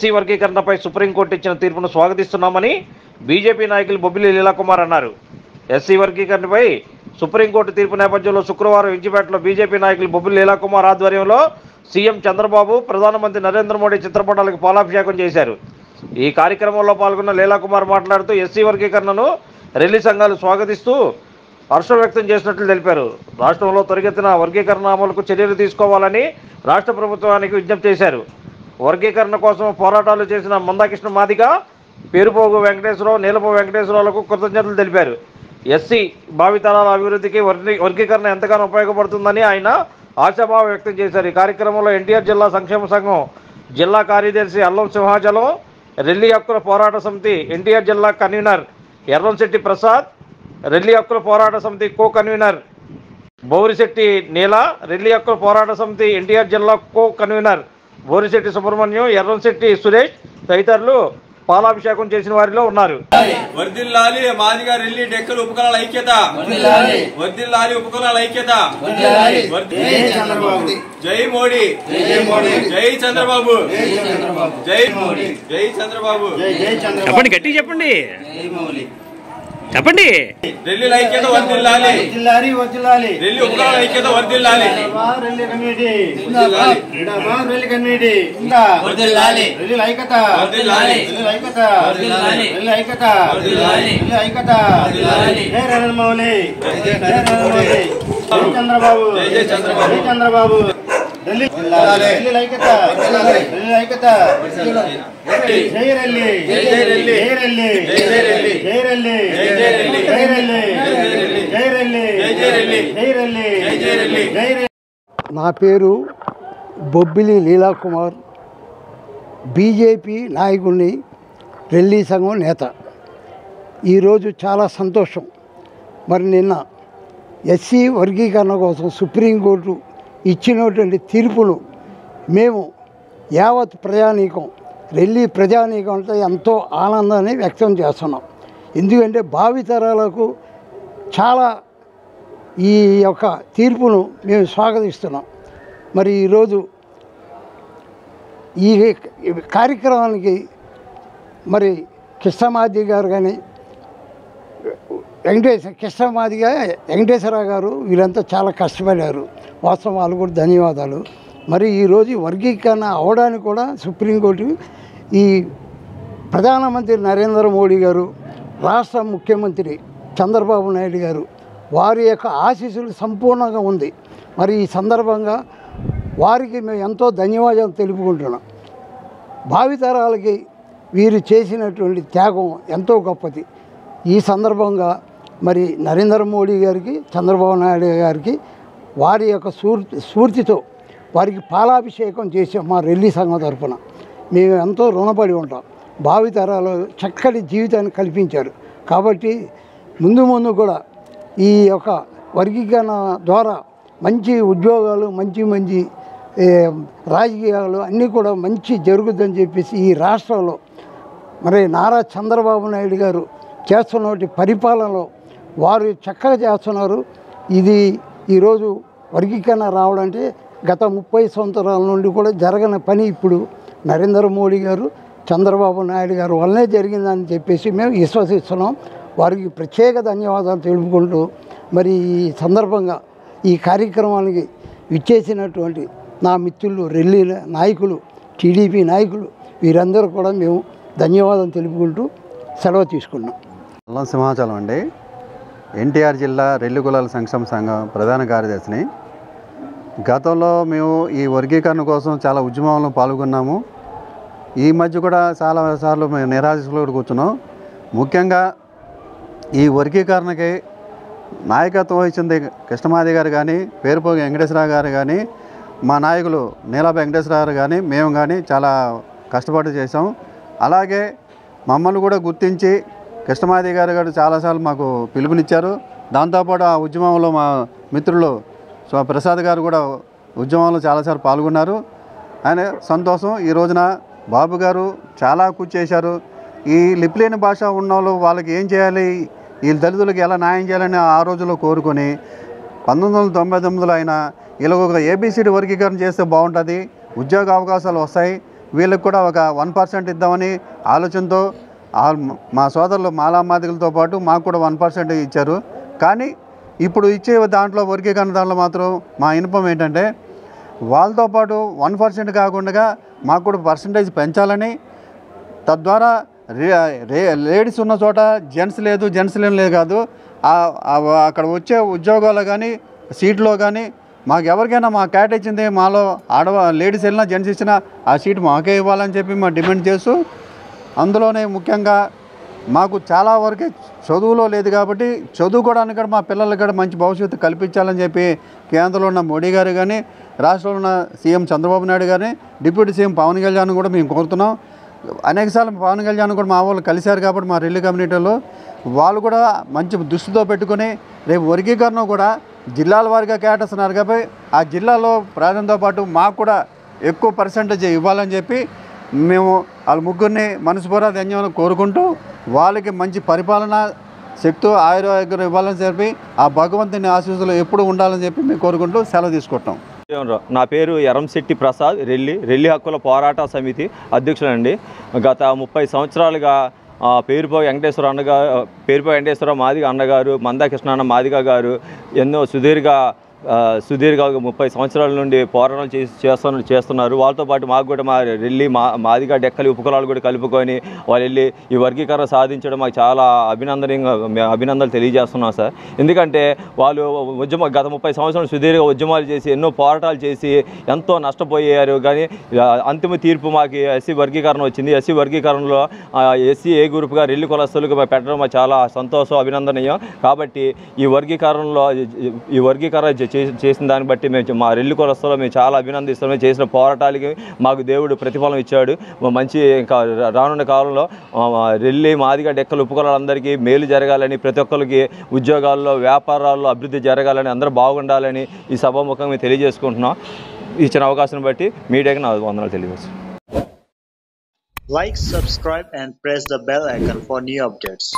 SC వర్గీకరణపై supreme court ఇచ్చిన తీర్పును స్వాగతిస్తున్నామని BJP నాయకులు బొబ్బిలి లీలాకుమార్ అన్నారు. ఎస్సీ వర్గీకరణపై సుప్రీంకోర్టు తీర్పు నేపథ్యంలో శుక్రవారం ఇంజిపేటలో బీజేపీ నాయకులు బొబ్బిలి లీలాకుమార్ ఆధ్వర్యంలో సీఎం చంద్రబాబు, ప్రధానమంత్రి నరేంద్ర మోడీ చిత్రపటాలకు పాలాభిషేకం చేశారు. ఈ కార్యక్రమంలో పాల్గొన్న లీలాకుమార్ మాట్లాడుతూ ఎస్సీ వర్గీకరణను రెల్లి సంఘాలు స్వాగతిస్తూ హర్షం వ్యక్తం చేసినట్లు తెలిపారు. రాష్ట్రంలో త్వరితగతిన వర్గీకరణ అమలుకు చర్యలు తీసుకోవాలని రాష్ట్ర ప్రభుత్వానికి విజ్ఞప్తి చేశారు. వర్గీకరణ కోసం పోరాటాలు చేసిన మందాకృష్ణ మాదిగ, పేరుపోగు వెంకటేశ్వరరావు, నీలపు వెంకటేశ్వరరావులకు కృతజ్ఞతలు తెలిపారు. ఎస్సీ భావితరాల అభివృద్ధికి వర్గీకరణ ఎంతగానో ఉపయోగపడుతుందని ఆయన ఆశాభావం వ్యక్తం చేశారు. ఈ కార్యక్రమంలో ఎన్టీఆర్ జిల్లా సంక్షేమ సంఘం జిల్లా కార్యదర్శి అల్లం సింహాచలం, రెల్లి హక్కుల పోరాట సమితి ఎన్టీఆర్ జిల్లా కన్వీనర్ ఎర్రంశెట్టి ప్రసాద్, రెల్లి హక్కుల పోరాట సమితి కో కన్వీనర్ బౌరిశెట్టి నీల, రెల్లి హక్కుల పోరాట సమితి ఎన్టీఆర్ జిల్లా కో కన్వీనర్ బోరిశెట్టి సుబ్రహ్మణ్యం, ఎర్రంశెట్టి సురేష్ తదితరులు పాలాభిషేకం చేసిన వారిలో ఉన్నారు. వర్ధిల్లాలి మాదిగ రెల్లి డెక్కలు ఉపకులాల ఐక్యత, వర్ధిల్లాలి ఉపకులాల ఐక్యత, జై మోడీ, జై చంద్రబాబు, జై మోడీ, జై చంద్రబాబు. చెప్పండి, గట్టి చెప్పండి, చెప్పండి. రెల్లి ఐక్యత వర్ధిల్లాలి, రెల్లి ఉపకులాల ఐక్యత వర్ధిల్లాలి, రెల్లి కమిటీ రెల్లి కమిటీ వర్ధిల్లాలి, రెల్లి ఐక్యత వర్ధిల్లాలి, రెల్లి ఐక్యత వర్ధిల్లాలి, రెల్లి ఐక్యత వర్ధిల్లాలి, రెల్లి ఐక్యత వర్ధిల్లాలి. జై నరేంద్ర మోడీ, జై నరేంద్ర మోడీ, జై చంద్రబాబు, జై చంద్రబాబు, జై చంద్రబాబు. రెల్లి రెల్లి ఐక్యత, రెల్లి ఐక్యత, జై రెల్లి, జై రెల్లి, జై రెల్లి, జై రెల్లి, జై రెల్లి, జై రెల్లి, జై రెల్లి, జై రెల్లి, జై రెల్లి, జై రెల్లి, జై రెల్లి, జై రెల్లి. నా పేరు బొబ్బిలి లీలాకుమార్, బీజేపీ నాయకుడిని, రెల్లి సంఘం నేత. ఈరోజు చాలా సంతోషం. మరి నిన్న ఎస్సీ వర్గీకరణ కోసం సుప్రీంకోర్టు ఇచ్చినటువంటి తీర్పును మేము యావత్ ప్రజానీకం, రెల్లి ప్రజానీకం అంటే ఎంతో ఆనందాన్ని వ్యక్తం చేస్తున్నాం. ఎందుకంటే భావితరాలకు చాలా ఈ యొక్క తీర్పును మేము స్వాగతిస్తున్నాం. మరి ఈరోజు ఈ కార్యక్రమానికి మరి కృష్ణమాది గారు కానీ వెంకటేశ్వరరావు గారు వీరంతా చాలా కష్టపడారు. వాస్తవం వాళ్ళు కూడా ధన్యవాదాలు. మరి ఈరోజు వర్గీకరణ అవడానికి కూడా సుప్రీంకోర్టు ఈ ప్రధానమంత్రి నరేంద్ర మోడీ గారు, రాష్ట్ర ముఖ్యమంత్రి చంద్రబాబు నాయుడు గారు వారి యొక్క ఆశీస్సులు సంపూర్ణంగా ఉంది. మరి ఈ సందర్భంగా వారికి మేము ఎంతో ధన్యవాదాలు తెలుపుకుంటున్నాం. భావితరాలకి వీరు చేసినటువంటి త్యాగం ఎంతో గొప్పది. ఈ సందర్భంగా మరి నరేంద్ర మోడీ గారికి, చంద్రబాబు నాయుడు గారికి వారి యొక్క స్ఫూర్తితో వారికి పాలాభిషేకం చేసే మా రెల్లి సంఘం తరఫున మేము ఎంతో రుణపడి ఉంటాం. భావితరాలు చక్కటి జీవితాన్ని కల్పించారు. కాబట్టి ముందు ముందు కూడా ఈ యొక్క వర్గీకరణ ద్వారా మంచి ఉద్యోగాలు, మంచి రాజకీయాలు అన్నీ కూడా మంచి జరుగుతుందని చెప్పేసి ఈ రాష్ట్రంలో మరి నారా చంద్రబాబు నాయుడు గారు చేస్తున్నటువంటి పరిపాలనలో వారు చక్కగా చేస్తున్నారు. ఇది ఈరోజు వర్గీకరణ రావడంటే గత 30 సంవత్సరాల నుండి కూడా జరగని పని ఇప్పుడు నరేంద్ర మోడీ గారు, చంద్రబాబు నాయుడు గారు వల్లనే జరిగిందని చెప్పేసి మేము విశ్వసిస్తున్నాం. వారికి ప్రత్యేక ధన్యవాదాలు తెలుపుకుంటూ మరి ఈ సందర్భంగా ఈ కార్యక్రమానికి విచ్చేసినటువంటి నా మిత్రులు, రెల్లి నాయకులు, టీడీపీ నాయకులు వీరందరూ కూడా మేము ధన్యవాదాలు తెలుపుకుంటూ సెలవు తీసుకున్నాం. అల్లం సింహాచలం అండి, ఎన్టీఆర్ జిల్లా రెల్లి కులాల సంక్షేమ సంఘం ప్రధాన కార్యదర్శిని. గతంలో మేము ఈ వర్గీకరణ కోసం చాలా ఉద్యమాల్లో పాల్గొన్నాము. ఈ మధ్య కూడా చాలాసార్లు మేము నిరాశలో కూర్చున్నాం. ముఖ్యంగా ఈ వర్గీకరణకి నాయకత్వం వహించింది కృష్ణమాది గారు కానీ, పేరుపోగి వెంకటేశ్వరరావు గారు కానీ, మా నాయకులు నీలపు వెంకటేశ్వరరావు గారు కానీ, మేము కానీ చాలా కష్టపడి చేసాం. అలాగే మమ్మల్ని కూడా గుర్తించి కృష్ణమాది గారు చాలాసార్లు మాకు పిలుపునిచ్చారు. దాంతోపాటు ఆ ఉద్యమంలో మా మిత్రులు ప్రసాద్ గారు కూడా ఉద్యమంలో చాలాసార్లు పాల్గొన్నారు. ఆయన సంతోషం. ఈ రోజున బాబు గారు చాలా కృషి చేశారు. ఈ లిపిలేని భాష ఉన్న వాళ్ళకి ఏం చేయాలి, ఈ దళితులకు ఎలా న్యాయం చేయాలని ఆ రోజుల్లో కోరుకొని 1999లో ఆయన ఇలా ఒక ఏబిసిడి వర్గీకరణ చేస్తే బాగుంటుంది, ఉద్యోగ అవకాశాలు వస్తాయి, వీళ్ళకి కూడా ఒక 1% ఇద్దామని ఆలోచనతో మా సోదరులు మాలామాదికలతో పాటు మాకు కూడా 1% ఇచ్చారు. కానీ ఇప్పుడు ఇచ్చే దాంట్లో వర్గీకరణ దాంట్లో మాత్రం మా విన్నపం ఏంటంటే వాళ్ళతో పాటు 1% కాకుండా మాకు కూడా పర్సంటేజ్ పెంచాలని, తద్వారా లేడీస్ ఉన్న చోట జెంట్స్ లేదు కాదు, అక్కడ వచ్చే ఉద్యోగాల్లో కానీ సీట్లో కానీ మాకు ఎవరికైనా మా క్యాట్ ఇచ్చింది, మాలో లేడీస్ వెళ్ళినా జెంట్స్ ఇచ్చినా ఆ సీట్ మాకే ఇవ్వాలని చెప్పి మేము డిమాండ్ చేస్తూ, అందులోనే ముఖ్యంగా మాకు చాలా వరకే చదువులో లేదు కాబట్టి చదువుకోవడానికి కూడా మా పిల్లలకి కూడా మంచి భవిష్యత్తు కల్పించాలని చెప్పి కేంద్రంలో ఉన్న మోడీ గారు కానీ రాష్ట్రంలో ఉన్న సీఎం చంద్రబాబు నాయుడు గారిని డిప్యూటీ సీఎం పవన్ కళ్యాణ్ కూడా మేము కోరుతున్నాం. అనేకసార్లు పవన్ కళ్యాణ్ కూడా మా వాళ్ళు కలిశారు కాబట్టి మా రెల్లి కమ్యూనిటీలో వాళ్ళు కూడా మంచి దృష్టితో పెట్టుకొని రేపు వర్గీకరణ కూడా జిల్లాల వారిగా కేటాయిస్తున్నారు కాబట్టి ఆ జిల్లాలో ప్రాధాన్యతతో పాటు మాకు కూడా ఎక్కువ పర్సెంటేజ్ ఇవ్వాలని చెప్పి మేము వాళ్ళ ముగ్గురిని మనస్ఫూర్తిగా ధన్యవాదాలు కోరుకుంటూ వాళ్ళకి మంచి పరిపాలన శక్తి ఆయుర్వేదం ఇవ్వాలని చెప్పి ఆ భగవంతుని ఆశీస్సులు ఎప్పుడు ఉండాలని చెప్పి మేము కోరుకుంటూ సెలవు తీసుకుంటాం. నా పేరు ఎరంశెట్టి ప్రసాద్, రెల్లి హక్కుల పోరాట సమితి అధ్యక్షులండి. గత 30 సంవత్సరాలుగా పేరుపోయి వెంకటేశ్వర మాదిగ అన్నగారు, మందాకృష్ణ మాదిగ గారు ఎన్నో సుదీర్ఘ 30 సంవత్సరాల నుండి పోరాటం చేస్తున్నారు. వాళ్ళతో పాటు మాకు కూడా మా రెల్లి మాదిగ డెక్కలి ఉపకులాలు కూడా కలుపుకొని వాళ్ళు వెళ్ళి ఈ వర్గీకరణ సాధించడం మాకు చాలా అభినందనలు తెలియజేస్తున్నాం సార్. ఎందుకంటే వాళ్ళు గత 30 సంవత్సరాలు సుదీర్ఘ ఉద్యమాలు చేసి ఎన్నో పోరాటాలు చేసి ఎంతో నష్టపోయారు. కానీ అంతిమ తీర్పు మాకు ఎస్సీ వర్గీకరణ వచ్చింది. ఎస్సీ వర్గీకరణలో ఎస్సీ ఏ గ్రూప్గా రెల్లి కులస్తులకు పెట్టడం మాకు చాలా సంతోషం, అభినందనీయం. కాబట్టి ఈ వర్గీకరణ చేసిన దాన్ని బట్టి మేము మా రెల్లి కులస్తులు మేము చాలా అభినందిస్తున్నాం. చేసిన పోరాటాలకి మాకు దేవుడు ప్రతిఫలం ఇచ్చాడు. మంచి ఇంకా రానున్న కాలంలో రెల్లి మాదిగ డెక్కలు ఉపకులాలందరికీ మేలు జరగాలని, ప్రతి ఒక్కరికి ఉద్యోగాల్లో వ్యాపారాల్లో అభివృద్ధి జరగాలని, అందరూ బాగుండాలని ఈ సభాముఖంగా తెలియజేసుకుంటున్నాం. ఇచ్చిన అవకాశం బట్టి మీడియాకి నా వందనాలు తెలియజేస్తాను. Like, subscribe and press the bell icon for new updates.